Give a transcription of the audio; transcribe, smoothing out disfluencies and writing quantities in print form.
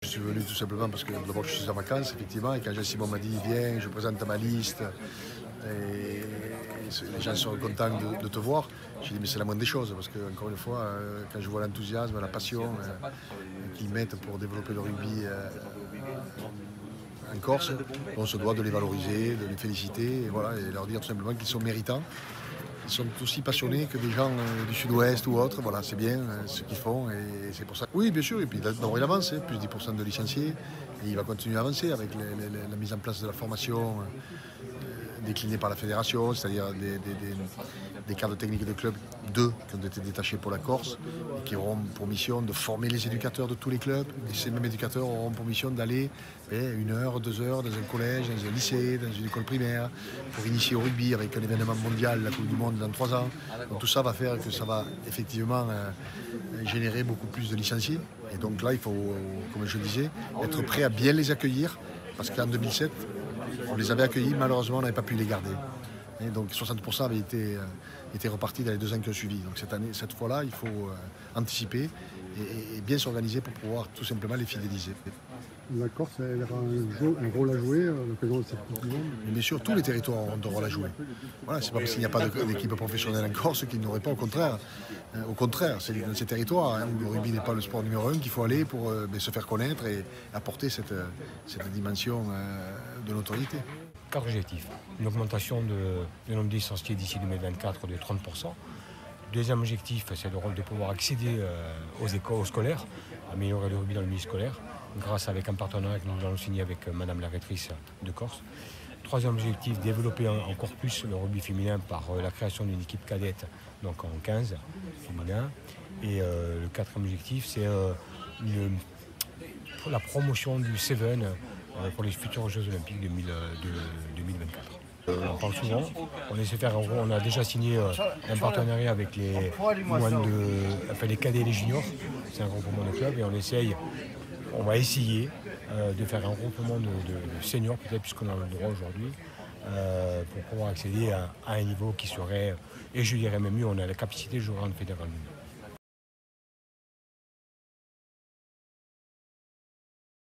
Je suis venu tout simplement parce que d'abord je suis en vacances effectivement et quand Jean-Simon m'a dit viens, je présente ma liste et les gens sont contents de te voir. J'ai dit mais c'est la moindre des choses parce que encore une fois quand je vois l'enthousiasme, la passion qu'ils mettent pour développer le rugby en Corse, on se doit de les valoriser, de les féliciter et, voilà, et leur dire tout simplement qu'ils sont méritants. Ils sont aussi passionnés que des gens du sud-ouest ou autres. Voilà, c'est bien ce qu'ils font et c'est pour ça. Oui, bien sûr, et puis d'abord il avance, plus 10% de licenciés. Et il va continuer à avancer avec la mise en place de la formation déclinée par la fédération, c'est-à-dire des cadres techniques de clubs, 2 qui ont été détachés pour la Corse et qui auront pour mission de former les éducateurs de tous les clubs. Et ces mêmes éducateurs auront pour mission d'aller 1 heure, 2 heures dans un collège, dans un lycée, dans une école primaire, pour initier au rugby avec un événement mondial, la Coupe du Monde dans 3 ans. Donc tout ça va faire que ça va effectivement générer beaucoup plus de licenciés. Et donc là, il faut, comme je le disais, être prêt à bien les accueillir, parce qu'en 2007, on les avait accueillis, malheureusement, on n'avait pas pu les garder. Et donc 60% avaient été repartis dans les 2 ans qui ont suivi. Donc cette fois-là, il faut anticiper et bien s'organiser pour pouvoir tout simplement les fidéliser. La Corse, elle aura un rôle à jouer à l'occasion de cette Coupe du Monde. Mais bien sûr, tous les territoires ont un rôle à jouer. Voilà, c'est pas parce qu'il n'y a pas d'équipe professionnelle en Corse qu'ils n'auraient pas, au contraire. Au contraire, c'est dans ces territoires où le rugby n'est pas le sport numéro 1 qu'il faut aller pour se faire connaître et apporter cette dimension de notoriété. 4 objectifs. Une augmentation du nombre de licenciés d'ici 2024 de 30%. Deuxième objectif, c'est de pouvoir accéder aux écoles scolaires, améliorer le rugby dans le milieu scolaire, grâce avec un partenariat que nous allons signer avec Madame la rectrice de Corse. Troisième objectif, développer encore plus le rugby féminin par la création d'une équipe cadette, donc en 15 féminin. Et le quatrième objectif, c'est la promotion du Seven pour les futurs Jeux Olympiques de 2024. On en parle souvent, on a déjà signé un partenariat avec les cadets et les juniors, c'est un groupement de clubs et on va essayer de faire un groupement de seniors peut-être puisqu'on a le droit aujourd'hui pour pouvoir accéder à un niveau qui serait, et je dirais même mieux, on a la capacité de jouer en fédéral.